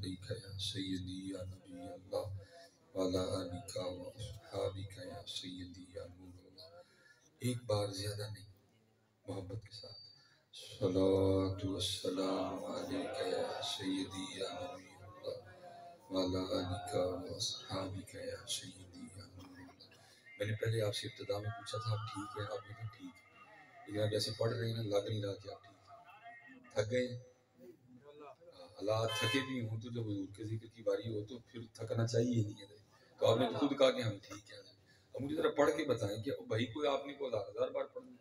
علیک یا سیدی یا نبی اللہ وعلی آلک و اصحابک یا سیدی یا نور اللہ. ایک بار زیادہ نہیں، محبت کے ساتھ صلاۃ والسلام علیک یا سیدی یا نبی اللہ وعلی آلک و اصحابک یا سیدی یا نور اللہ. میں نے پہلے آپ سے ابتدا میں پوچھا تھا آپ ٹھیک ہیں، آپ نے کہا ٹھیک ہے، لیکن آپ جیسے پڑھ رہے ہیں نا لگ نہیں رہا کہ آپ ٹھیک ہیں. تھک گئے اللہ تھکے بھی ہوں تو جب حضور کے ذکر کی باری ہو تو پھر تھکنا چاہیے ہی نہیں ہے. تو آپ نے خود کہا کہ ہم ٹھیک ہیں. اب مجھے ذرا پڑھ کے بتائیں کہ بھائی کوئی آپ نے کو ہزار بار پڑھنا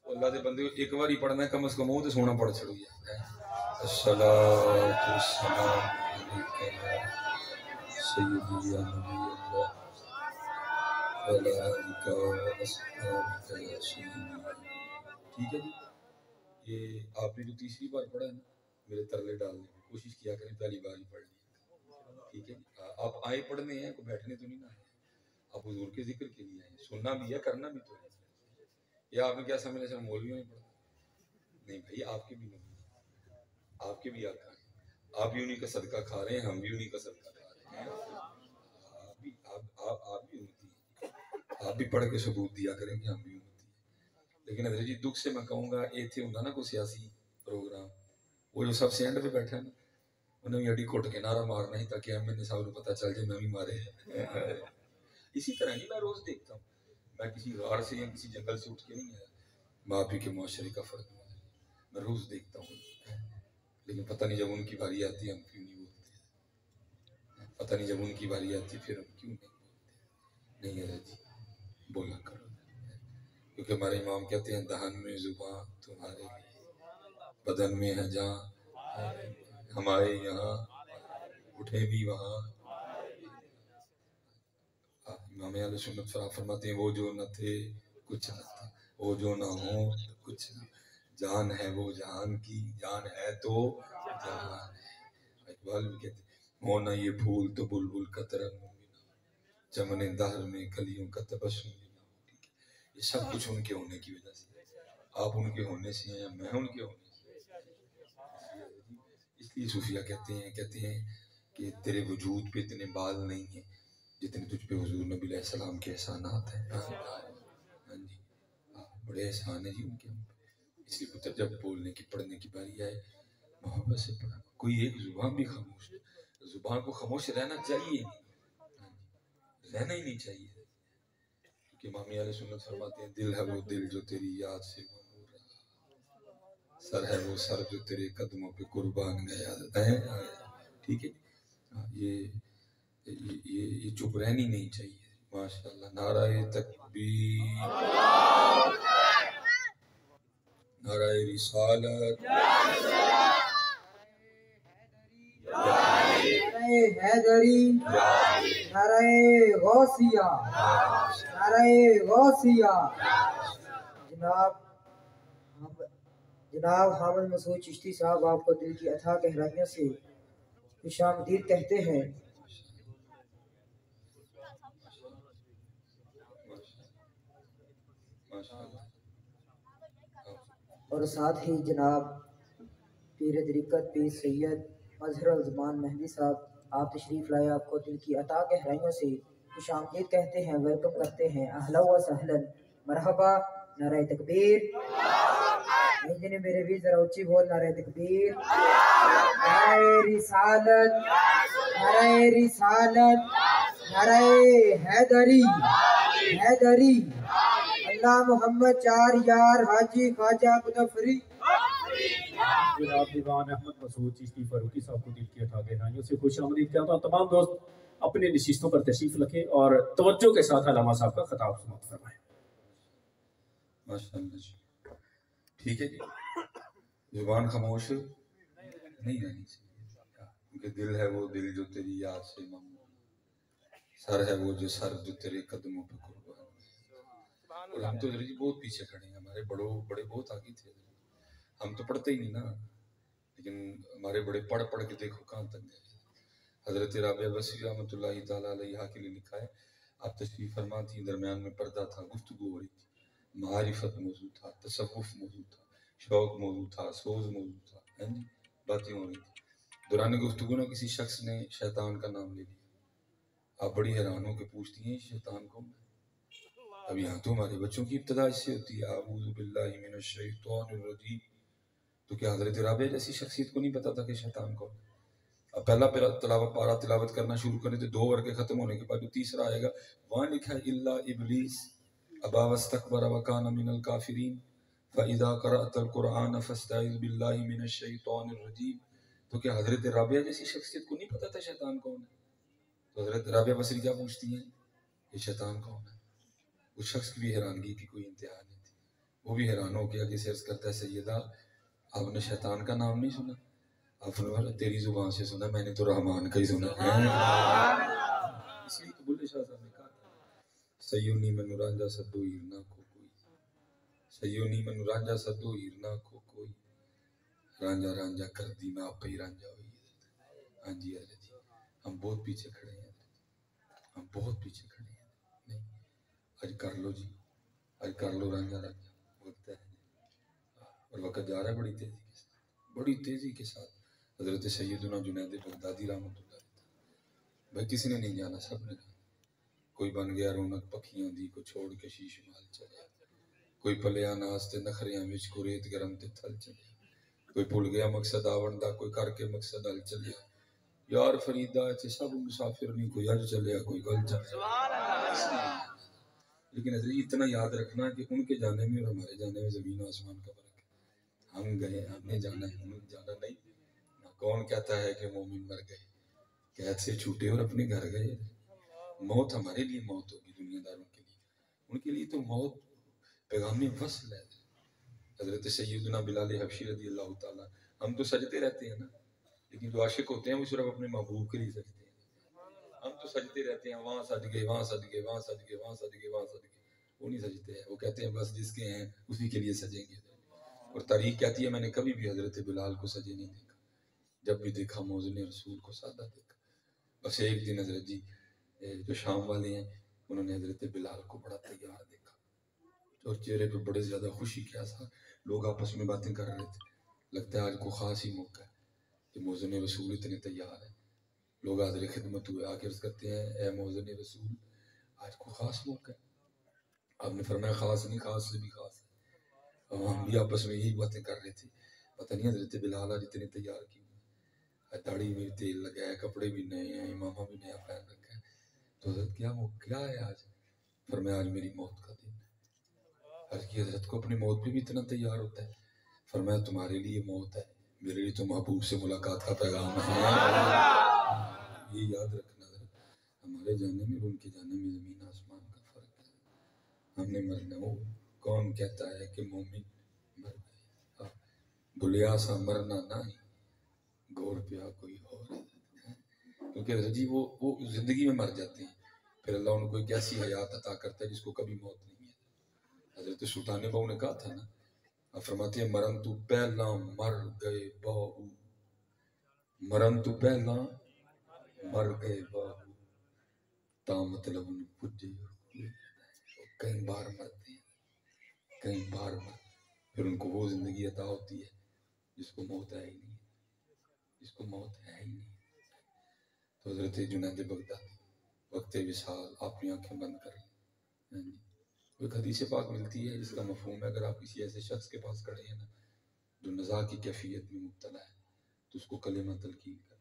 اللہ دے بندے ایک بار ہی پڑھنا ہے، کم از کم وہ تو سونا پڑھ چھڑو. الصلاۃ والسلام علیک یا سیدی یا نبی اللہ وعلی آلک و اصحابک یا سیدی. ٹھیک ہے جی. یہ آپ نے جو تیسری بار پڑھا ہے نا میرے ترلے ڈالنے کی کوشش کیا کریں پہلی بار ہی پڑھ لیں. ٹھیک ہے جی. آپ آئے پڑھنے ہیں، کوئی بیٹھنے تو نہیں نہ آئے، آپ حضور کے ذکر کے لیے آئے، سننا بھی ہے کرنا بھی تو ہے. یا آپ نے کیا سمجھا سر مولویوں نے پڑھا؟ نہیں بھائی، آپ کے بھی نبی ہیں، آپ کے بھی آقا ہیں، آپ بھی انہی کا صدقہ کھا رہے ہیں، ہم بھی انہی کا صدقہ کھا رہے ہیں. آپ بھی امتی ہیں، آپ بھی پڑھ کے ثبوت دیا کریں کہ ہم بھی امتی ہیں. لیکن حضرت جی دکھ سے میں کہوں گا یہ تھے ہوتا نا کوئی سیاسی پروگرام، وہ جو سب سے اینڈ پہ بیٹھا نا انہیں بھی اڈی کھوٹ کے نعرہ مارنا ہی تاکہ ایم این اے صاحب کو پتہ چل جائے میں بھی مارے. اسی طرح نہیں میں روز دیکھتا ہوں، میں کسی غار سے یا کسی جنگل سے اٹھ کے نہیں آیا، ماں پی کے معاشرے کا فرق ہوا ہے. میں روز دیکھتا ہوں، لیکن پتہ نہیں جب ان کی باری آتی ہے ہم کیوں نہیں بولتے، پتہ نہیں جب ان کی باری آتی ہے پھر ہم کیوں نہیں بولتے. نہیں حضرت جی بولا کرو، کیونکہ ہمارے امام کہتے ہیں دہن میں زبان تمہارے لیے، بدن میں ہے جان ہمارے یہاں، اٹھے بھی وہاں. امام اہل سنت فرماتے ہیں وہ جو نہ تھے کچھ نہ تھا، وہ جو نہ ہو کچھ نہ. جان ہے وہ جہان کی، جان ہے تو جہان ہے. اقبال بھی کہتے ہیں ہونا یہ پھول تو بلبل کا ترنم بھی نہ ہو، چمن دہر میں کلیوں کا تبسم بھی نہ ہو. یہ سب کچھ ان کے ہونے کی وجہ سے، آپ ان کے ہونے سے ہیں، میں ان کے ہونے سے. اس لیے صوفیہ کہتے ہیں کہ تیرے وجود پہ اتنے بال نہیں ہیں جتنے تجھ پہ حضور نبی علیہ السلام کے احسانات ہیں. ہاں جی بڑے احسان ہیں جی ان کے ہم پہ. اس لیے پتر جب بولنے کی پڑھنے کی باری آئے محبت سے پڑھا. کوئی ایک زبان بھی خاموش، زبان کو خاموش رہنا چاہیے نہیں، رہنا ہی نہیں چاہیے. کہ امام اہل سنت فرماتے ہیں دل ہے وہ دل جو تیری یاد سے مغرور رہا، سر ہے وہ سر جو تیرے قدموں پہ قربان گیا. ٹھیک ہے یہ چپ رہنی نہیں چاہیے. ماشاء اللہ. نعرہ تکبیر، نعرہ رسالت، نعرہ حیدری، نعرہ غوثیہ، نعرہ غوثیہ. جناب حامد مسعود چشتی صاحب آپ کو دل کی اتھاہ گہرائیوں سے خوش آمدید کہتے ہیں. اور ساتھ ہی جناب پیر طریقت پیر سید مظہر الزمان مہدی صاحب آپ تشریف لائے، آپ کو دل کی اتھاہ گہرائیوں سے خوش آمدید کہتے ہیں، ویلکم کرتے ہیں. اہلا و سہلا، مرحبا. نعرہ تکبیر. نے میرے بھی ذرا اونچی بول. نعرہ تکبیر، نعرہ رسالت، نعرہ رسالت، نعرہ حیدری، حیدری. اللہ محمد چار یار حاجی خواجہ مظفری. جناب دیوان احمد مسعود چشتی فاروقی صاحب کو دل کی اتھاہ گہرائیوں سے خوش آمدید کہتا ہوں. تمام دوست اپنے نشستوں پر تشریف رکھیں اور توجہ کے ساتھ علامہ صاحب کا خطاب سماعت فرمائیں. ماشاء اللہ جی. ٹھیک ہے جی. زبان خاموش نہیں رہنی چاہیے، کیونکہ دل ہے وہ دل جو تیری یاد سے مغرور، سر ہے وہ جو سر جو تیرے قدموں پہ قربان. اور ہم تو جی بہت پیچھے کھڑے ہیں، ہمارے بڑے بہت آگے تھے. ہم تو پڑھتے ہی نہیں نا، لیکن ہمارے بڑے پڑھ کے دیکھو کہاں تک گئے. حضرت رابعہ بصری رحمۃ اللہ تعالیٰ علیہ کے لیے لکھا ہے آپ تشریف فرما تھی، درمیان میں پردہ تھا، گفتگو ہو رہی تھی، معرفت موضوع تھا، تصوف موضوع تھا، شوق موضوع تھا، سوز موضوع تھا، باتیں ہو رہی تھی. دوران گفتگو نہ کسی شخص نے شیطان کا نام لے لیا. آپ بڑی حیران ہو کے پوچھتی ہیں شیطان کون ہے؟ اب یہاں تو ہمارے بچوں کی ابتدا اس سے ہوتی ہے اعوذ باللہ من الشیطان الرجیم. تو کیا حضرت رابعہ جیسی شخصیت کو نہیں پتا تھا کہ شیطان کون ہے؟ اب پہلا پارا تلاوت کرنا شروع کریں تو 2 ورقے ختم ہونے کے بعد جو تیسرا آئے گا وہاں لکھا ہے الا ابلیس ابا واستکبر وکان من الکافرین فاذا قرأت القرآن فاستعذ باللہ من الشیطان الرجیم. تو کیا حضرت رابعہ جیسی شخصیت کو نہیں پتا تھا شیطان کون ہے؟ تو حضرت رابعہ بصری کیا پوچھتی ہیں یہ شیطان کون ہے؟ اس شخص کی بھی حیرانگی کی کوئی انتہا نہیں تھی. وہ بھی حیران ہو گیا کہ عرض کرتا ہے سیدہ آپ نے شیطان کا نام نہیں سنا؟ آپ نے تیری زبان سے سنا، میں نے تو رحمان کا ہی سنا ہے. اس لیے تو بلے شاہ صاحب نے کہا تھا سیونی من رانجا سدو ہیرنا کو کوئی، سیونی من رانجا سدو ہیرنا کو کوئی، رانجا رانجا کر دی میں آپ پہ ہی رانجا ہوئی. ہاں جی حضرت جی ہم بہت پیچھے کھڑے ہیں، ہم بہت پیچھے کھڑے ہیں. نہیں آج کر لو جی، آج کر لو رانجا رانجا، وقت ہے اور وقت جا رہا ہے بڑی تیزی کے ساتھ، بڑی تیزی کے ساتھ. حضرت سیدنا جنید بغدادی رحمۃ اللہ علیہ بھائی کسی نے نہیں جانا، سب نے جانا. کوئی بن گیا رونق پکھیاں دی کو چھوڑ کے شیش مال چلے، کوئی پلیا ناس تے نخریاں وچ کو ریت گرم تے تھل چلے، کوئی بھول گیا مقصد آوندا کوئی کر کے مقصد حل چلیا. یار فریدا تے سب مسافر نہیں، کوئی اج چلیا کوئی کل چلیا. لیکن حضرت اتنا یاد رکھنا کہ ان کے جانے میں اور ہمارے جانے میں زمین و آسمان کا فرق ہے. ہم گئے، ہم نے جانا ہے، ہم نے جانا نہیں. کون کہتا ہے کہ مومن مر گئے، قید سے چھوٹے اور اپنے گھر گئے. موت ہمارے لیے موت ہوگی، دنیا داروں کے لیے، ان کے لیے تو موت پیغام وصل ہے. حضرت سیدنا بلال حبشی رضی اللہ تعالیٰ، ہم تو سجدے رہتے ہیں نا، لیکن جو عاشق ہوتے ہیں وہ صرف اپنے محبوب کے لیے سجدے ہیں. ہم تو سجدے رہتے ہیں، وہاں سج گئے وہاں سج گئے وہاں سج گئے وہاں سج گئے وہاں سج گئے. وہ نہیں سجتے ہیں، وہ کہتے ہیں بس جس کے ہیں اسی کے لیے سجیں گے. اور تاریخ کہتی ہے میں نے کبھی بھی حضرت بلال کو سجے نہیں دیکھا، جب بھی دیکھا موزن رسول کو سادہ دیکھا. بس ایک دن حضرت جی جو شام والے ہیں انہوں نے حضرت بلال کو بڑا تیار دیکھا اور چہرے پہ بڑے زیادہ خوشی کے آثار، لوگ آپس میں باتیں کر رہے تھے. لگتا ہے آج کو خاص ہی موقع ہے کہ موزن رسول اتنے تیار ہیں. لوگ حاضر خدمت ہوئے، آ کے عرض کرتے ہیں اے موزن رسول آج کو خاص موقع ہے. آپ نے فرمایا خاص نہیں، خاص سے بھی خاص ہے. ہم بھی آپس میں یہی باتیں کر رہے تھے، پتہ نہیں حضرت بلال آج اتنے تیار کیوں ہیں. داڑھی میں تیل لگا ہے، کپڑے بھی نئے ہیں، امامہ بھی نیا پہن رکھا ہے. تو حضرت کیا ہے آج؟ فرمایا آج میری موت کا دن ہے. عرض کی حضرت کو اپنی موت پہ بھی اتنا تیار ہوتا ہے؟ فرمایا تمہارے لیے موت ہے، میرے لیے تو محبوب سے ملاقات کا پیغام ہے. یہ یاد رکھنا حضرت، ہمارے جانے میں اور ان کے جانے میں زمین آسمان کا فرق ہے. ہم نے مرنا، وہ کون کہتا ہے کہ مومن مر گئے؟ بھلیا سا مرنا نہ ہی گور پیا کوئی اور ہے. کیونکہ حضرت جی وہ زندگی میں مر جاتے ہیں، پھر اللہ ان کو ایک ایسی حیات عطا کرتا ہے جس کو کبھی موت نہیں ہے. حضرت سلطان بہو نے کہا تھا نا، آپ فرماتے ہیں مرن تو پہلا مر گئے بہو، مرن تو پہلا مر گئے بہو تا مطلب ان پجے. کئی بار مرتے ہیں، کئی بار پھر ان کو وہ زندگی عطا ہوتی ہے جس کو موت ہے ہی نہیں، جس کو موت ہے ہی نہیں. تو حضرت جنید بغدادی وقت وصال آپ نے آنکھیں بند کر لی. ایک حدیث پاک ملتی ہے جس کا مفہوم ہے اگر آپ کسی ایسے شخص کے پاس کھڑے ہیں نا جو نزاع کی کیفیت میں مبتلا ہے تو اس کو کلمہ تلقین کر.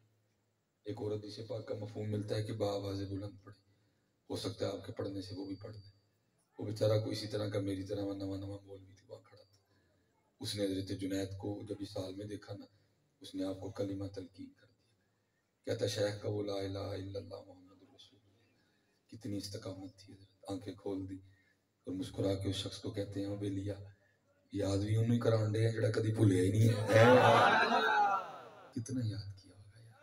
ایک اور حدیث پاک کا مفہوم ملتا ہے کہ بآواز بلند پڑھے، ہو سکتا ہے آپ کے پڑھنے سے وہ بھی پڑھ دے. وہ بیچارہ کوئی اسی طرح کا میری طرح نواں مولوی تھا وہاں کھڑا تھا، اس نے حضرت جنید کو جب اس حال میں دیکھا نا اس نے آپ کو کلمہ تلقین کر دیا. کہتا شیخ کا وہ لا الہ الا اللہ محمد رسول اللہ، کتنی استقامت تھی. حضرت آنکھیں کھول دی اور مسکرا کے اس شخص کو کہتے ہیں بے لیا یاد بھی انہوں ہی کران دے ہیں جڑا کدی بھولیا ہی نہیں ہے. کتنا یاد کیا ہوگا یار.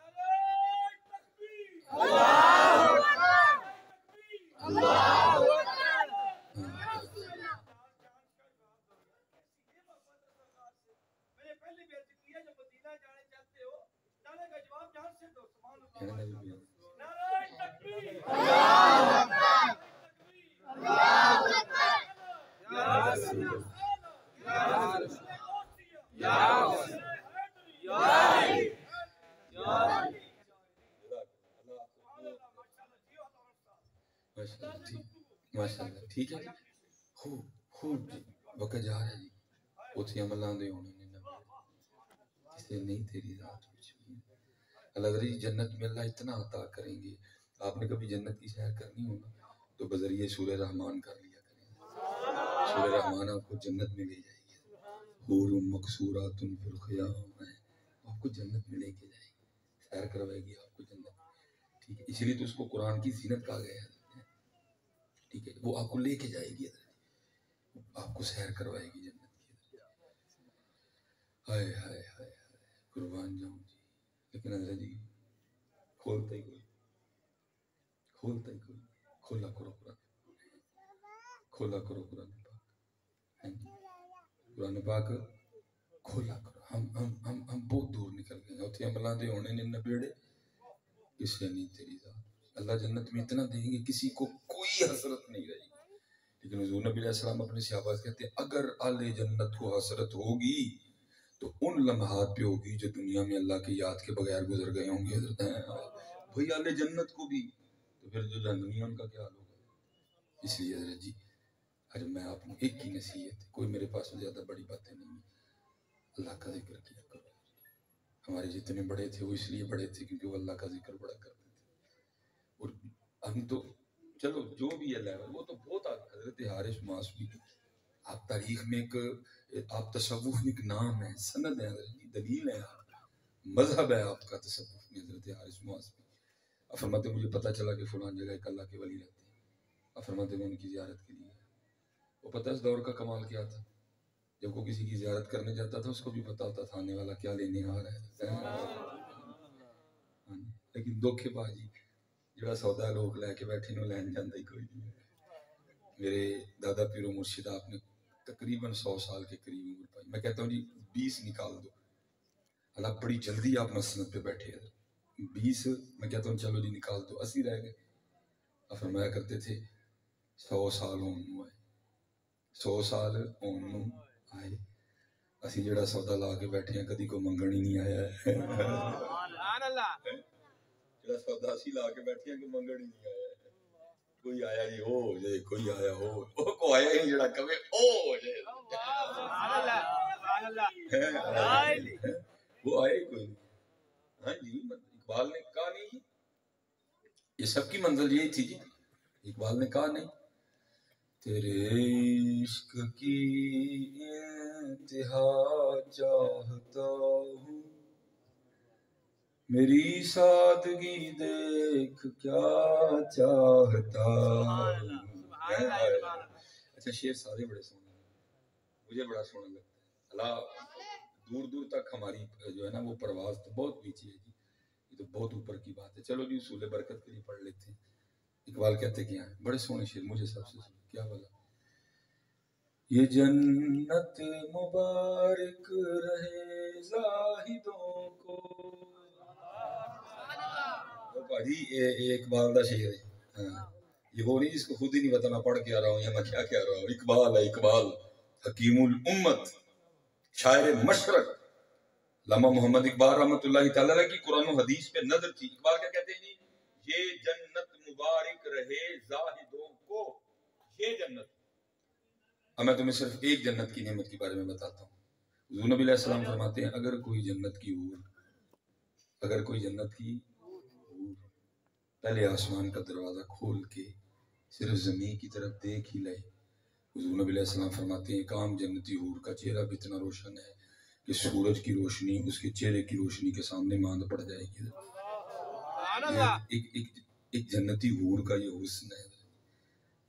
اللہ ماشاءاللہ ٹھیک، ماشاءاللہ ٹھیک ہے جی، خوب خوب جی، وقت جا رہا ہے جی، اتھے عملاں دے ہونے نے نہ کسے نہیں تیری ذات کچھ بھی۔ اللہ تعالی جنت میں اللہ اتنا عطا کریں گے، آپ نے کبھی جنت کی سیر کرنی ہوگا تو بذریعہ سورہ رحمان کر لیا کریں، سورہ رحمان آپ کو جنت میں لے جائے گی، حور مقصورات فی الخیام ہے، آپ کو جنت میں لے کے جائے گی، سیر کروائے گی آپ کو جنت میں، ٹھیک ہے، اسی لیے تو اس کو قرآن کی زینت کہا گیا ہے، ٹھیک ہے، وہ آپ کو لے کے جائے گی، آپ کو سیر کروائے گی جنت کی، ہائے ہائے ہائے قربان جاؤں جی، لیکن حضرت جی کھولتا ہی کوئی، کھولتا ہی کوئی، کھولا کرو قرآن، کھولا کرو قرآن پاک، ہاں جی قرآن پاک کھولا کرو، ہم بہت دور نکل گئے ہیں، اتھے عملاں دے ہونے نے نبیڑے کسے نہیں تیری ذات، اللہ جنت میں اتنا دیں گے کسی کو کوئی حسرت نہیں رہے گی، لیکن حضور نبی علیہ السلام اپنے صحابہ سے کہتے ہیں اگر اہل جنت کو حسرت ہوگی تو ان لمحات پہ ہوگی جو دنیا میں اللہ کی یاد کے بغیر گزر گئے ہوں گے، حضرت ہیں بھئی اہل جنت کو بھی، تو پھر جو جہنمی ہیں ان کا کیا حال ہوگا؟ اس لیے حضرت جی آج میں آپ کو ایک ہی نصیحت ہے، کوئی میرے پاس زیادہ بڑی باتیں نہیں ہیں، اللہ کا ذکر کیا کرو، ہمارے جتنے بڑے تھے وہ اس لیے بڑے تھے کیونکہ وہ اللہ کا ذکر بڑا کرتے تھے، اور ہم تو چلو جو بھی ہے لیول وہ تو بہت آگے، حضرت حارث معاصمی آپ تاریخ میں ایک، آپ تصوف میں ایک نام ہے، سند ہے حضرت جی، دلیل ہے، مذہب ہے آپ کا تصوف میں، حضرت حارث معاصمی آپ فرماتے مجھے پتہ چلا کہ فلان جگہ ایک اللہ کے ولی رہتے ہیں، آپ فرماتے میں ان کی زیارت کے لیے، وہ پتہ اس دور کا کمال کیا تھا، جب وہ کسی کی زیارت کرنے جاتا تھا اس کو بھی پتہ ہوتا تھا آنے والا کیا لینے آ رہا ہے، لیکن دکھ باجی جڑا سودا لوگ لے کے بیٹھے نو لین جاندا ہی کوئی نہیں، میرے دادا پیر و مرشد آپ نے تقریباً 100 سال کے قریب عمر پائی، میں کہتا ہوں جی 20 نکال دو، اللہ بڑی جلدی آپ مسند پہ بیٹھے ہیں، 20 میں کہتا ہوں چلو جی نکال دو، 80 رہ گئے، آپ فرمایا کرتے تھے 100 سال ہون آئے، 100 سال ہون آئے، اسی جڑا سودا لا کے بیٹھے ہیں کدی کو منگن ہی نہیں آیا ہے، جڑا سودا اسی لا کے بیٹھے ہیں کہ منگن ہی نہیں آیا ہے، کوئی آیا ہی ہو جائے، کوئی آیا ہو، کو آیا ہی جڑا کبھی او ہو جائے، وہ آئے ہی کوئی نہیں، ہاں جی اقبال نے کہا نہیں، یہ سب کی منزل یہی تھی جی، اقبال نے کہا نہیں، تیرے عشق کی انتہا چاہتا ہوں، میری سادگی دیکھ کیا چاہتا ہوں، اچھا شعر سارے بڑے سونے ہیں، مجھے بڑا سونا لگتا ہے، اللہ دور دور تک ہماری جو ہے نا وہ پرواز تو بہت پیچھے ہے جی، یہ تو بہت اوپر کی بات ہے، چلو جی اصول برکت کے لیے پڑھ لیتے ہیں، اقبال کہتے کیا ہیں، بڑے سونے شعر مجھے سب سے کیا بولا، یہ جنت مبارک رہے زاہدوں کو، بھاجی یہ اقبال دا شعر ہے، ہاں یہ وہ نہیں جس کو خود ہی نہیں پتا میں پڑھ کے آ رہا ہوں یا میں کیا کہہ رہا ہوں، اقبال ہے اقبال، حکیم الامت، شاعر مشرق، علامہ محمد اقبال رحمۃ اللہ تعالی علیہ کی قرآن و حدیث پہ نظر تھی، اقبال کیا کہتے ہیں جی، یہ جنت مبارک رہے زاہدوں کو، یہ جنت، اب میں تمہیں صرف ایک جنت کی نعمت کے بارے میں بتاتا ہوں، حضور نبی علیہ السلام فرماتے ہیں اگر کوئی جنت کی حور، اگر کوئی جنت کی حور پہلے آسمان کا دروازہ کھول کے صرف زمین کی طرف دیکھ ہی لے، حضور نبی علیہ السلام فرماتے ہیں ایک عام جنتی حور کا چہرہ بھی اتنا روشن ہے کہ سورج کی روشنی اس کے چہرے کی روشنی کے سامنے ماند پڑ جائے گی، ایک جنتی حور کا یہ حسن ہے،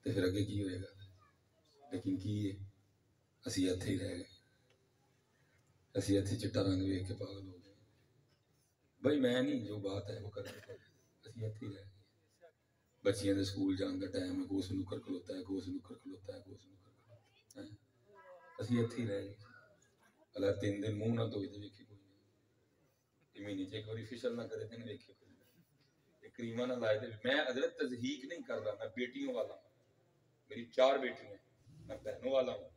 تو پھر آگے کی ہوئے گا، لیکن کی ہے اسی ہتھے ہی رہ گئے، اسی ہتھے چٹا رنگ ویک کے پاگل ہو گئے، بھائی میں نہیں جو بات ہے وہ کر کے اسی ہتھے ہی رہ گئے، بچیاں دے سکول جان کا ٹائم ہے، گوس نکر کھلوتا ہے، گوس نکر کھلوتا ہے، گوس نکر کھلوتا ہے، اسی ہتھے ہی رہ گئے، اللہ 3 دن منہ نہ دھوئے تو ویکھے کوئی نہیں، مہینے چ ایک باری فشل نہ کرے تو نہیں ویکھے کوئی نہیں، کریمہ نہ لائے تھے، میں حضرت تضحیق نہیں کر رہا، میں بیٹیوں والا ہوں، میری 4 بیٹیاں ہیں، میں بہنوں والا ہوں،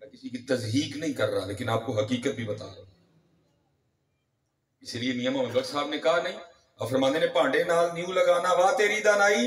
میں کسی کی تضحیق نہیں کر رہا، لیکن آپ کو حقیقت بھی بتا رہا ہوں، اس لیے میاں محمد بخش صاحب نے کہا نہیں، اور فرمانے نے پانڈے نال نیو لگانا واہ تیری دانائی،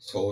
100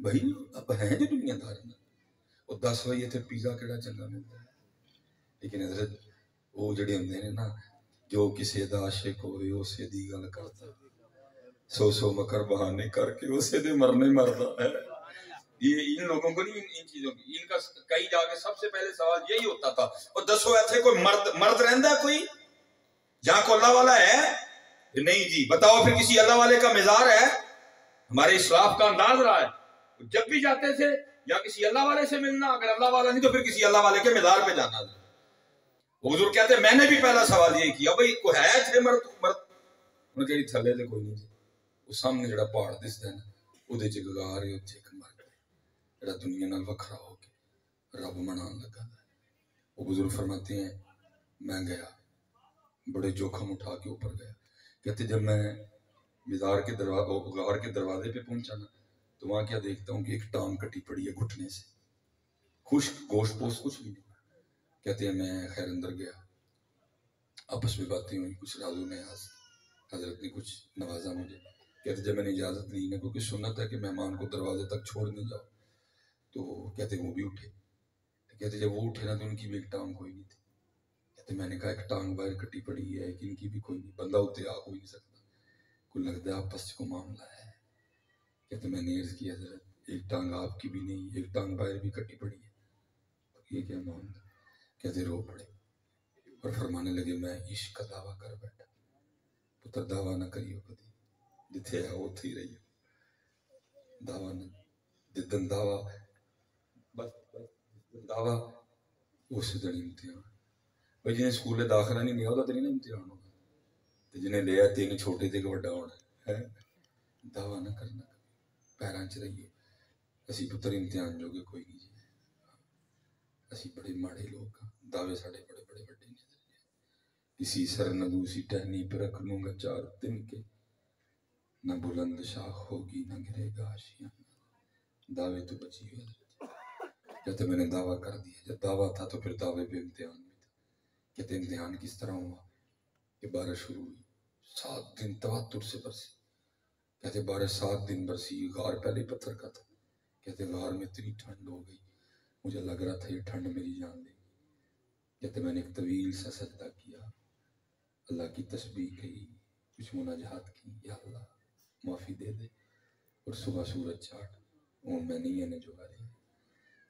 بھائی اب ہیں جو دنیا دار نا وہ 10 وجے تے پیزا کیڑا چنگا ملتا ہے لیکن حضرت وہ جڑے ہوندے نے نا جو کسی دا عاشق ہوئے اسے دی گل کرتا سو مکر بہانے کر کے اسے دے مرنے مردا ہے یہ ان لوگوں کو نہیں ان چیزوں کی ان کا کئی جا کے سب سے پہلے سوال یہی ہوتا تھا اور دسو ایسے کوئی مرد رہندا ہے کوئی جہاں کو اللہ والا ہے نہیں جی بتاؤ پھر کسی اللہ والے کا مزار ہے ہمارے اسلاف کا انداز رہا ہے جب بھی جاتے تھے یا کسی اللہ والے سے ملنا اگر اللہ والا نہیں تو پھر کسی اللہ والے کے مزار پہ جانا تھا حضور کہتے ہیں میں نے بھی پہلا سوال یہ کیا بھائی کوئی ہے تھے مرد انہوں کہی تھلے تھے کوئی نہیں تھے وہ سامنے جڑا پہاڑ دستا ہے نا وہ دے چگا رہے اتھے ایک مرد جڑا دنیا نال وکھرا ہو کے رب منان لگا ہے وہ بزرگ فرماتے ہیں میں گیا بڑے جوخم اٹھا کے اوپر گیا کہتے جب میں مزار کے غار کے دروازے پہ پہنچا نا تو وہاں کیا دیکھتا ہوں کہ ایک ٹانگ کٹی پڑی ہے گھٹنے سے خشک گوشت پوست کچھ بھی نہیں کہتے ہیں میں خیر اندر گیا آپس میں باتیں ہوئی کچھ رازوں میں حضرت نے کچھ نوازا مجھے کہتے جب میں نے اجازت لی نا کیونکہ سنت ہے کہ مہمان کو دروازے تک چھوڑ نہیں جاؤ تو کہتے وہ بھی اٹھے کہتے جب وہ اٹھے نا تو ان کی بھی ایک ٹانگ کوئی نہیں تھی کہتے میں نے کہا ایک ٹانگ باہر کٹی پڑی ہے کہ ان کی بھی کوئی نہیں بندہ اتنے آ کوئی نہیں سکتا کوئی لگتا ہے آپس کو معاملہ ہے کہتے میں نے عرض کیا حضرت ایک ٹانگ آپ کی بھی نہیں ایک ٹانگ باہر بھی کٹی پڑی ہے یہ کیا معاملہ کہتے رو پڑے اور فرمانے لگے میں عشق کا دعویٰ کر بیٹھا پتر دعویٰ نہ کریو کدی جتھے ہے اتھے ہی رہیو دعویٰ نہ جدن دعویٰ بس دعویٰ اس دن امتحان بھائی جنہیں سکولے داخلہ نہیں لیا ہوتا تو نہیں امتحان ہوگا جنہیں لیا تین چھوٹے تھے کہ بڑا ہونا ہے دعویٰ نہ کرنا پیران چ رہیے اسی پتر امتحان جو کہ کوئی نہیں جی اسی بڑے ماڑے لوگ دعوے ساڑے بڑے بڑے بڑے کسی سر نہ دوسی ٹہنی پہ رکھ لوں گا 4 دن کے نہ بلند شاخ ہوگی نہ گرے گا آشیاں دعوے تو بچی ہوئے کہتے میں نے دعویٰ کر دیا جب دعویٰ تھا تو پھر دعوے پہ امتحان بھی تھا کہتے امتحان کس طرح ہوا کہ بارش شروع ہوئی 7 دن تواتر سے برسی کہتے بارش 7 دن برسی غار پہلے پتھر کا تھا کہتے غار میں اتنی ٹھنڈ ہو گئی مجھے لگ رہا تھا یہ ٹھنڈ میری جان دے گی کہتے میں نے ایک طویل سا سجدہ کیا اللہ کی تسبیح کہی کچھ مناجات کی یا اللہ معافی دے دے اور صبح سورج چاٹ وہ میں نہیں ہے جو آ رہی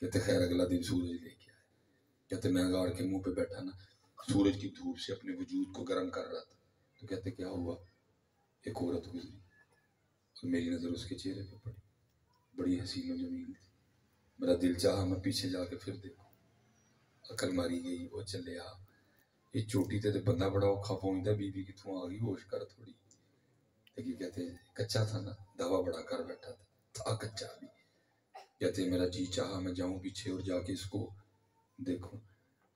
کہتے خیر اگلا دن سورج لے کے آئے کہتے میں غار کے منہ پہ بیٹھا نا سورج کی دھوپ سے اپنے وجود کو گرم کر رہا تھا تو کہتے کیا ہوا ایک عورت گزری اور میری نظر اس کے چہرے پہ پڑی بڑی حسین و جمیل تھی میرا دل چاہا میں پیچھے جا کے پھر دیکھوں عقل ماری گئی وہ چلے آ یہ چوٹی تے بندہ بڑا اوکھا پہنچتا بی بی کتوں آ گئی ہوش کر تھوڑی لیکن کہتے کچا تھا نا دعویٰ بڑا کر بیٹھا تھا کچا بھی کہتے میرا جی چاہا میں جاؤں پیچھے اور جا کے اس کو دیکھوں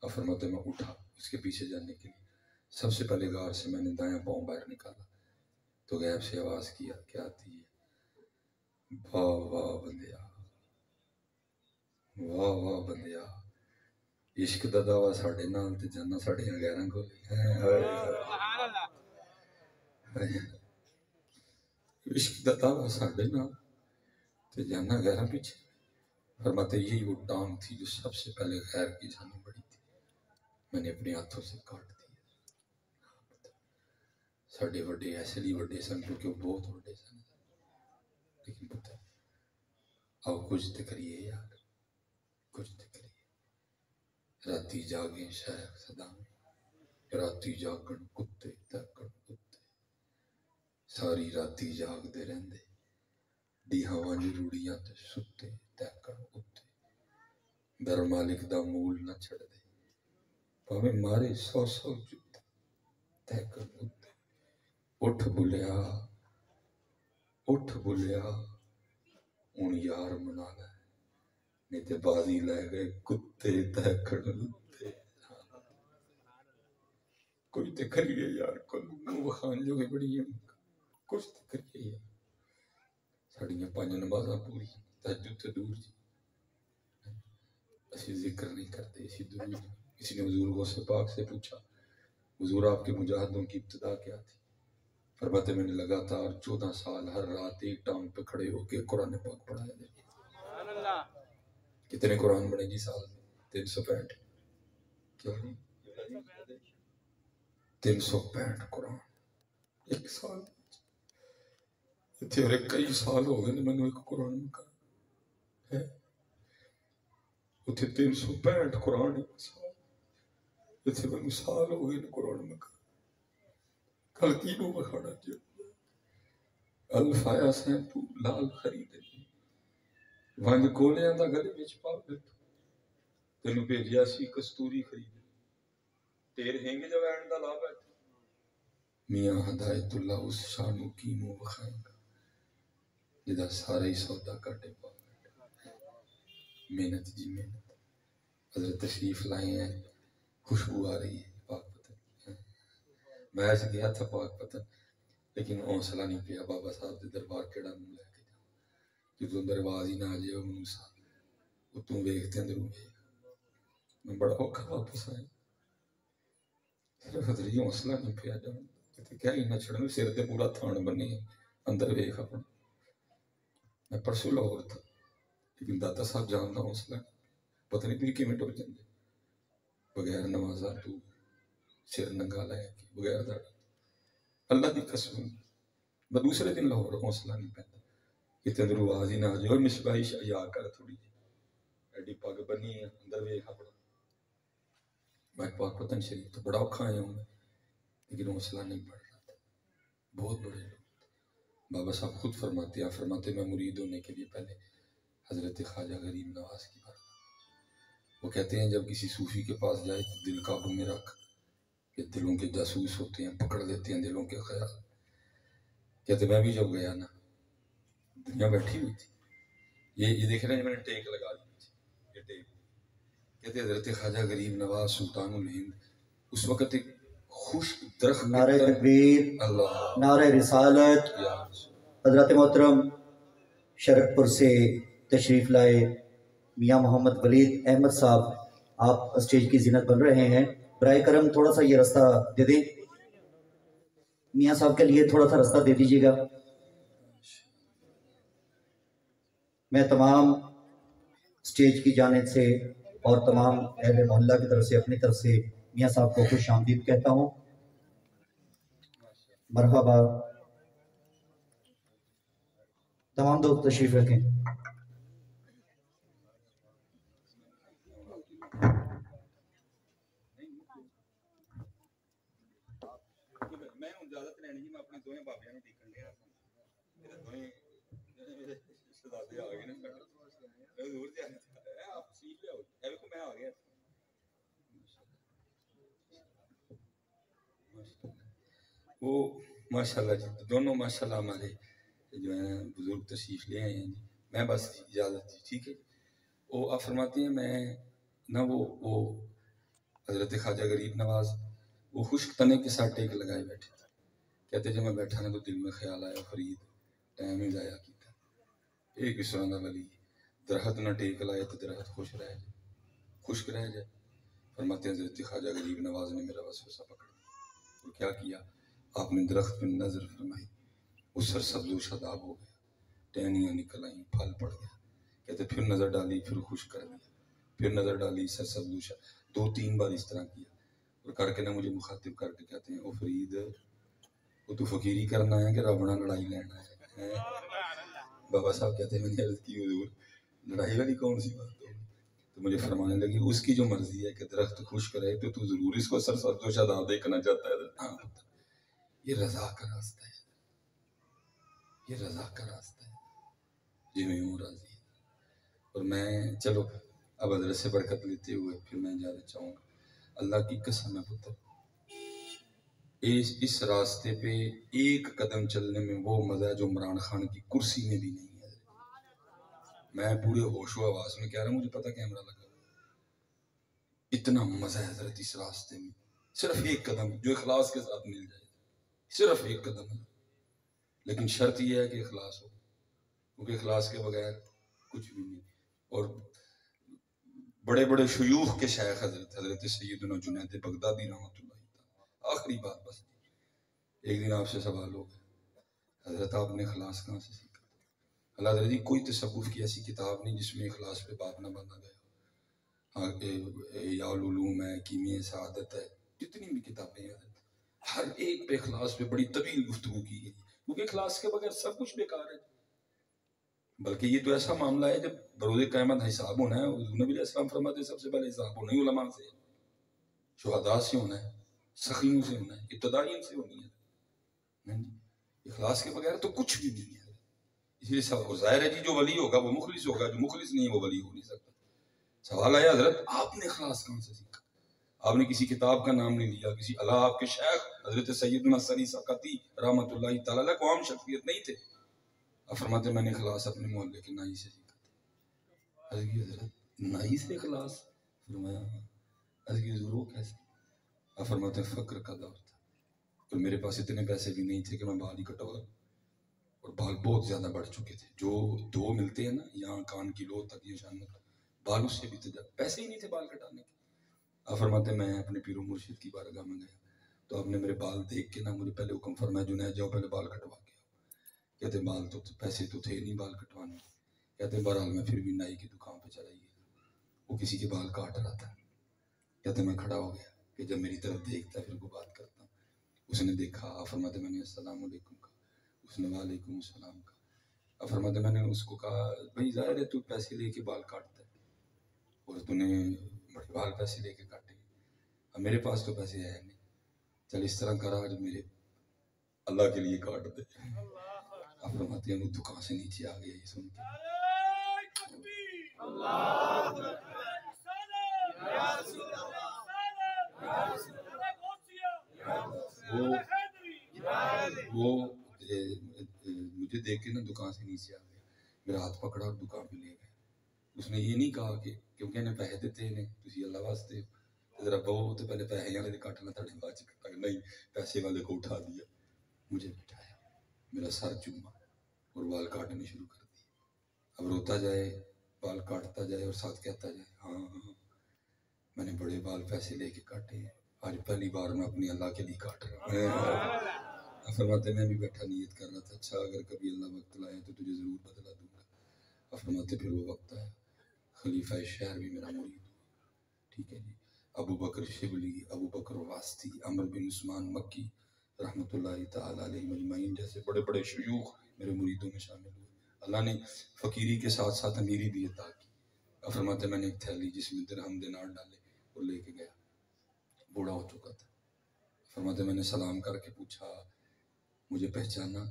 اور فرماتے میں اٹھا اس کے پیچھے جانے کے لیے سب سے پہلے غار سے میں نے دایاں پاؤں باہر نکالا تو غیب سے آواز کیا کیا آتی ہے واہ واہ بندیا واہ واہ بندیا عشق دا دعویٰ ساڑھے نال تے جانا ساڑھے غیراں کو عشق دا دعویٰ ساڑھے نال تے جانا غیراں پیچھے فرماتے یہی وہ ٹانگ تھی جو سب سے پہلے غیر کی جانے بڑی تھی میں نے اپنے ہاتھوں سے کاٹ دی ساڑھے وڈے ایسے لی وڈے سن کیونکہ وہ بہت وڈے سن لیکن پتہ آؤ کچھ تے کریے یار کچھ تے کریے راتی جاگیں شیخ صدامیں راتی جاگن کتے تکن کتے ساری راتی جاگ دے رہندے ڈیہاں وانج روڑیاں تے ستے تکن کتے در مالک دا مول نہ چھڑ دے پاویں مارے 100 جتے تکن کتے اٹھ بلیا ان یار منا لے نہیں تے بازی لے گئے کتے تکن کتے کوئی تے کریے یار کوئی خان جو بڑی ہیں کچھ تے کریے یار ساڑیاں 5 نمازاں پوری تہجد تے دور جی اسی ذکر نہیں کرتے اسی دور کسی نے حضور غوث پاک سے پوچھا حضور آپ کے مجاہدوں کی ابتدا کیا تھی فرماتے میں نے لگاتار 14 سال ہر رات ایک ٹانگ پہ کھڑے ہو کے قرآن پاک پڑھایا جائے کتنے قرآن بنے جی سال میں؟ 365 کیا 365 قرآن ایک سال اتنے کئی سال ہو گئے میں نے ایک قرآن مکا ہے اتنے 365 قرآن ایک سال اتنے میں سال ہو گئے قرآن مکا کل کی نو بکھاڑا جی الفایا سین تو لال خرید ونج گولیاں دا گلے وچ پا بیٹھو تینوں بھیجیا سی کستوری خرید تیر ہنگ جوان دا لا بیٹھو میاں ہدایت اللہ اس شانو کی منہ بخائیں گا جدا سارا ہی سودا کٹے پا محنت جی محنت حضرت تشریف لائے ہیں خوشبو آ رہی ہے پاک پتن میں ایسے گیا تھا پاک پتن لیکن حوصلہ نہیں پیا بابا صاحب دے دربار کیڑا منہ لے کے جاؤ جدو اندر آواز ہی نہ آ جائے منہ صاحب اتوں ویکھتے اندروں ویکھ میں بڑا اوکھا واپس آیا صرف حضرت حوصلہ نہیں پیا جان کیا ہی نہ چھڑنے سر تے پورا تھان بنی اندر ویکھ اپنا میں پرسوں لاہور تھا لیکن داتا صاحب جاندا حوصلہ پتہ نہیں پھر کیویں ٹر جاندے بغیر نمازاں تو سر ننگا لے کے بغیر دا اللہ دی قسم میں دوسرے دن لاہور حوصلہ نہیں پیندا کہ اندر آواز ہی نہ آ جائے اور مصباحی یا کر تھوڑی جی ایڈی پگ بنی ہے اندر ویکھ اپنا میں پاک پتن شریف تو بڑا اوکھا آیا ہوں لیکن حوصلہ نہیں پڑ رہا تھا بہت بڑے لوگ بابا صاحب خود فرماتے ہیں فرماتے میں مرید ہونے کے لیے پہلے حضرت خواجہ غریب نواز کی بات وہ کہتے ہیں جب کسی صوفی کے پاس جائے تو دل قابو میں رکھ کہ دلوں کے جاسوس ہوتے ہیں پکڑ لیتے ہیں دلوں کے خیال کہتے میں بھی جب گیا نا دنیا بیٹھی ہوئی تھی یہ دیکھ رہے ہیں میں نے ٹیک لگا دی یہ ٹیک کہتے حضرت خواجہ غریب نواز سلطان الہند اس وقت ایک خوش درخت نعرہ تکبیر نعرہ رسالت حضرت محترم شرکپور سے تشریف لائے میاں محمد ولید احمد صاحب آپ اسٹیج کی زینت بن رہے ہیں برائے کرم تھوڑا سا یہ رستہ دے دیں میاں صاحب کے لیے تھوڑا سا رستہ دے دیجیے گا میں تمام اسٹیج کی جانب سے اور تمام اہل محلہ کی طرف سے اپنی طرف سے میاں صاحب کو خوش آمدید کہتا ہوں مرحبا تمام دوست تشریف رکھیں میں اجازت لینی میں اپنے دوہیں بابیاں نوں ٹیکن لیا دوہیں شہزادے آ گئے نا حضور جی آپ تشریف لے آؤ اے ویکھو میں آ گیا وہ ماشاءاللہ جی دونوں ماشاءاللہ ہمارے جو ہیں بزرگ تشریف لے آئے ہیں جی میں بس اجازت جی ٹھیک ہے وہ آپ فرماتے ہیں میں نہ وہ حضرت خواجہ غریب نواز وہ خشک تنے کے ساتھ ٹیک لگائے بیٹھے کہتے جب میں بیٹھا نا تو دل میں خیال آیا فرید ٹائم ہی ضائع کیتا ایک اس طرح کا ولی درخت نہ ٹیک لائے تو درخت خوش رہ جائے خشک رہ جائے فرماتے ہیں حضرت خواجہ غریب نواز نے میرا وسوسہ پکڑ اور کیا کیا آپ نے درخت پہ نظر فرمائی اس سر سبز و شاداب ہو گیا ٹہنیاں نکل آئیں پھل پڑ گیا کہتے پھر نظر ڈالی پھر خشک کر دیا پھر نظر ڈالی سر سبز و شاداب 2-3 بار اس طرح کیا اور کر کے نہ مجھے مخاطب کر کے کہتے ہیں او فرید وہ تو فقیری کرنا ہے کہ رب نہ لڑائی لینا ہے بابا صاحب کہتے ہیں میں نے عرض کی حضور لڑائی والی کون سی بات ہو تو مجھے فرمانے لگی اس کی جو مرضی ہے کہ درخت خشک رہے تو ضرور اس کو سر سبز و شاداب دیکھنا چاہتا ہے یہ رضا کا راستہ ہے یہ رضا کا راستہ ہے جی میں ہوں راضی اور میں چلو اب حضرت سے برکت لیتے ہوئے پھر میں اجازت چاہوں گا اللہ کی قسم ہے پتر اس راستے پہ ایک قدم چلنے میں وہ مزہ ہے جو عمران خان کی کرسی میں بھی نہیں ہے میں پورے ہوش و حواس میں کہہ رہا ہوں مجھے پتہ کیمرہ لگا اتنا مزہ ہے حضرت اس راستے میں صرف ایک قدم جو اخلاص کے ساتھ مل جائے صرف ایک قدم ہے لیکن شرط یہ ہے کہ اخلاص ہو کیونکہ اخلاص کے بغیر کچھ بھی نہیں اور بڑے بڑے شیوخ کے شیخ حضرت سیدنا جنید بغدادی رحمۃ اللہ آخری بات بس ایک دن آپ سے سوال ہو گیا حضرت آپ نے اخلاص کہاں سے سیکھا اللہ تعالیٰ کوئی تصوف کی ایسی کتاب نہیں جس میں اخلاص پہ باب نہ باندھا گیا. ہاں یا العلوم ہے، کیمیہ سعادت ہے، جتنی بھی کتابیں ہیں ہر ایک پہ اخلاص پہ بڑی طویل گفتگو کی گئی، کیونکہ اخلاص کے بغیر سب کچھ بیکار ہے. بلکہ یہ تو ایسا معاملہ ہے جب بروز قیامت حساب ہونا ہے، حضور نبی علیہ السلام فرماتے ہیں سب سے پہلے حساب ہونا ہی علماء سے، شہداء سے ہونا ہے، سخیوں سے ہونا ہے، ابتدائیوں سے ہونی ہے. اخلاص کے بغیر تو کچھ بھی نہیں ہے. اس لیے سب ظاہر ہے جی جو ولی ہوگا وہ مخلص ہوگا، جو مخلص نہیں ہے وہ ولی ہو نہیں سکتا. سوال آیا حضرت آپ نے اخلاص کہاں سے سیکھا؟ آپ نے کسی کتاب کا نام نہیں لیا، کسی اللہ آپ کے شیخ حضرت سیدنا سری سقطی رحمۃ اللہ تعالی علیہ کو عام شخصیت نہیں تھے. آپ فرماتے میں نے اخلاص اپنے محلے کے نائی سے سیکھا تھا. حضرت نائی سے اخلاص؟ فرمایا حضرت کیسے؟ آپ فرماتے فقر کا دور تھا اور میرے پاس اتنے پیسے بھی نہیں تھے کہ میں بال ہی کٹوا، اور بال بہت زیادہ بڑھ چکے تھے، جو دو ملتے ہیں نا یہاں کان کی لو تک یہ شان بال اس سے بھی تھے، پیسے ہی نہیں تھے بال کٹانے کے. آپ فرماتے میں اپنے پیر و مرشد کی بارگاہ میں گیا تو آپ نے میرے بال دیکھ کے نا مجھے پہلے حکم فرمایا جنید جاؤ پہلے بال کٹوا کے آؤ. کہتے بال تو پیسے تو تھے نہیں بال کٹوانے. کہتے بہرحال میں پھر بھی نائی کی دکان پہ چلا گیا، وہ کسی کے بال کاٹ رہا تھا. کہتے میں کھڑا ہو گیا کہ جب میری طرف دیکھتا پھر وہ بات کرتا. اس نے دیکھا، آپ فرماتے میں نے السلام علیکم کہا، اس نے وعلیکم السلام کہا. آپ فرماتے میں نے اس کو کہا بھائی ظاہر ہے تو پیسے لے کے بال کاٹتا ہے اور تو نے بڑے بال پیسے لے کے کاٹے، اب میرے پاس تو پیسے ہے نہیں، چل اس طرح کرا جو میرے اللہ کے لیے کاٹ دے. آپ فرماتے ہیں وہ دکان سے نیچے آ گیا یہ سن کے. وہ مجھے دیکھ کے نا دکان سے نیچے آ گیا، میرا ہاتھ پکڑا اور دکان پہ لے گیا. اس نے یہ نہیں کہا کہ کیونکہ انہیں پیسے دیتے ہیں تسی اللہ واسطے ذرا بہو تو پہلے پیسے والے کاٹنا تھوڑے بعد چ کٹا، نہیں پیسے والے کو اٹھا دیا، مجھے بٹھایا، میرا سر چوما اور بال کاٹنے شروع کر دیے. اب روتا جائے بال کاٹتا جائے اور ساتھ کہتا جائے ہاں ہاں میں نے بڑے بال پیسے لے کے کاٹے ہیں، آج پہلی بار میں اپنی اللہ کے لیے کاٹ رہا ہوں. فرماتے میں بھی بیٹھا نیت کر رہا تھا اچھا اگر کبھی اللہ وقت لائے تو تجھے ضرور بدلا دوں گا. فرماتے پھر وہ وقت آیا، خلیفہ شہر بھی میرا مرید ہوا. ٹھیک ہے جی، ابو بکر شبلی، ابو بکر واسطی، عمر بن عثمان مکی رحمۃ اللہ تعالی علیہ مجمعین جیسے بڑے بڑے شیوخ میرے مریدوں میں شامل ہوئے. اللہ نے فقیری کے ساتھ ساتھ امیری بھی عطا کی. فرماتے میں نے ایک تھیلی جس میں درہم دینار ڈالے وہ لے کے گیا، بوڑھا ہو چکا تھا. فرماتے میں نے سلام کر کے پوچھا مجھے پہچانا؟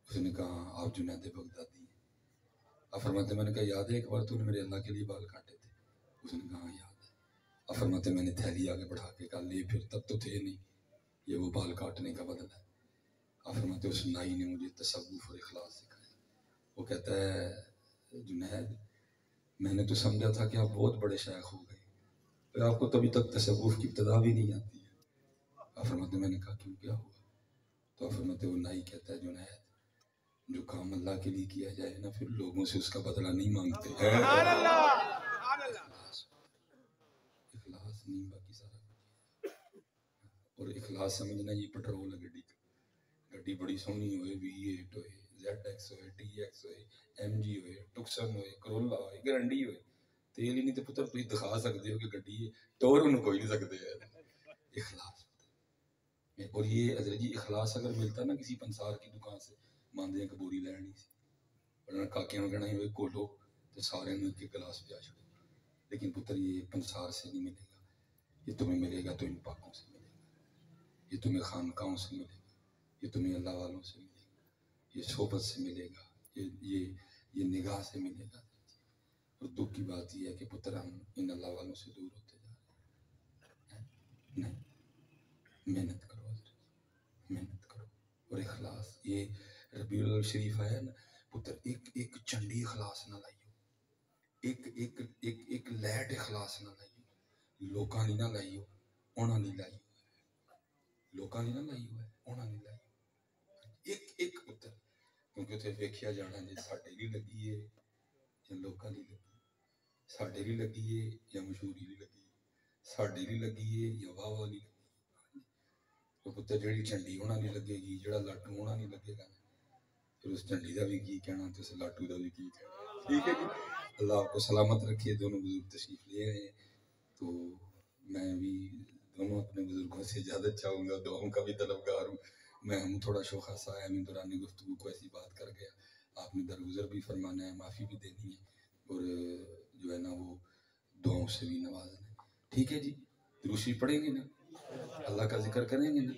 اس نے کہا آپ جنید بغدادی ہیں. فرماتے میں نے کہا یاد ہے ایک بار تو نے میرے اللہ کے لیے بال کاٹے تھے؟ اس نے کہا یاد ہے. فرماتے میں نے تھیلی آگے بڑھا کے کہا لے پھر تب تو تھے نہیں، یہ وہ بال کاٹنے کا بدلہ ہے. فرماتے اس نائی نے مجھے تصوف اور اخلاص سکھایا. وہ کہتا ہے جنید میں نے تو سمجھا تھا کہ آپ بہت بڑے شیخ ہو گئے، تو آپ کو تبھی تک تصوف کی ابتدا بھی نہیں آتی ہے. فرماتے میں نے کہا کیوں کیا ہوا؟ تو فرماتے وہ نائی کہتا ہے جنید جو کام اللہ کے لیے کیا جائے نا پھر لوگوں سے اس کا بدلہ نہیں مانگتے ہیں. اخلاص نہیں باقی سارا کچھ. اور اخلاص سمجھنا یہ پٹرول ہے گڈی کا، گڈی بڑی سونی ہوئے V8 ہوئے ZX ہوئے TX ہوئے MG ہوئے ٹکسن ہوئے کرولا ہوئے گرنڈی ہوئے، تیل ہی نہیں تو پتر تھی دکھا سکتے ہو کہ گڈی ہے ٹور انہوں کوئی نہیں سکتے ہے. اخلاص اور یہ حضرت جی اخلاص اگر ملتا نا کسی پنسار کی دکان سے ماندے ایک بوری لینی سی اور کاکیاں کہنا ہوئے کولو تو سارے نے کے گلاس پہ آ چھوڑے. لیکن پتر یہ پنسار سے نہیں ملے گا، یہ تمہیں ملے گا تو ان پاکوں سے ملے گا، یہ تمہیں خانقاہوں سے ملے گا، یہ تمہیں اللہ والوں سے ملے گا، یہ صحبت سے ملے گا، یہ نگاہ سے ملے گا. اور دکھ کی بات یہ ہے کہ پتر ہم ان اللہ والوں سے دور ہوتے جا رہے ہیں. نہیں محنت کرو حضرت، محنت کرو. اور اخلاص یہ ربیع الاول شریف آیا نا پتر ایک چنڈی اخلاص نہ لائیو، ایک لیٹ اخلاص نہ لائیو، لوکاں نہیں نہ لائیو اونا نہیں لائیو، لوکاں نہیں نہ لائیو ہے اونا نہیں لائیو. ایک پتر کیونکہ اتنے ویکھیا جانا جی ساڈے لیے لگی ہے یا لوکاں لیے لگی، ساڈے لیے لگی ہے یا مشہوری لیے لگی، ساڈے لیے لگی ہے یا واہ واہ لیے لگی. تو پتر جیڑی چنڈی ہونا نہیں لگے گی، جیڑا لاٹو ہونا نہیں لگے گا، پھر اس جھنڈی کا بھی کی کہنا تو اس لاٹو کا بھی کی کہنا. ٹھیک ہے جی. اللہ آپ کو سلامت رکھے. دونوں بزرگ تشریف لے آئے ہیں تو میں بھی دونوں اپنے بزرگوں سے اجازت چاہوں گا, دعاؤں کا بھی طلبگار ہوں. میں ہوں تھوڑا شوخا سا ہے, میں دوران گفتگو کو ایسی بات کر گیا, آپ نے درگزر بھی فرمانا ہے, معافی بھی دینی ہے, اور جو ہے نا وہ دعاؤں سے بھی نوازنا ہے. ٹھیک ہے جی, دروشی پڑھیں گے نا, اللہ کا ذکر کریں گے نا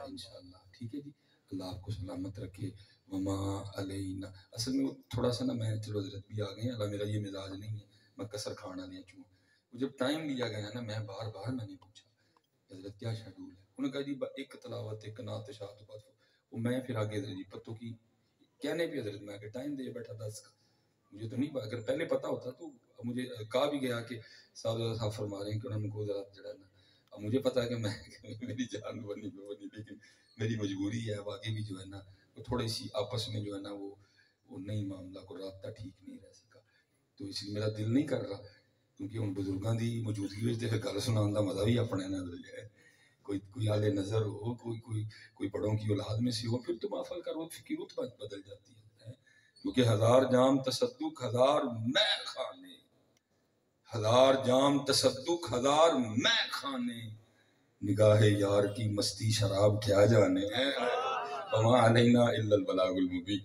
انشاءاللہ. ٹھیک ہے جی, اللہ آپ کو سلامت رکھے. وما علینا, اصل میں وہ تھوڑا سا نا میں چلو حضرت بھی آ گئے ہیں, اللہ میرا یہ مزاج نہیں ہے, میں کسر کھانا نہیں چوں. وہ جب ٹائم لیا گیا نا, میں بار بار میں نے پوچھا حضرت کیا شیڈول ہے, انہوں نے کہا جی ایک تلاوت ایک نعت شاعت بعد. وہ میں پھر آگے حضرت جی پتوں کی کہنے پہ حضرت میں آگے ٹائم دے بیٹھا 10 کا. مجھے تو نہیں پتا, اگر پہلے پتا ہوتا تو مجھے کہا بھی گیا کہ صاحب فرما رہے ہیں کہ انہوں کو ذرا جو ہے نا, اب مجھے پتا ہے کہ میں میری جان بنی لیکن میری مجبوری ہے. اب آگے بھی جو ہے نا وہ تھوڑی سی آپس میں جو ہے نا وہ نہیں, معاملہ کو رابطہ ٹھیک نہیں رہ سکا, تو اس لیے میرا دل نہیں کر رہا, کیونکہ ان بزرگاں دی موجودگی میں پھر گل سنان دا مزہ بھی اپنے نال ہے. کوئی آلے نظر ہو, کوئی بڑوں کی اولاد میں سے ہو, پھر تو معافل کرو, فکر بدل جاتی ہے. کیونکہ 1000 جام تصدق 1000 میں خانے, 1000 جام تصدق 1000 میں خانے, نگاہ یار کی مستی شراب کیا جانے. وما علینا الا البلاغ المبین.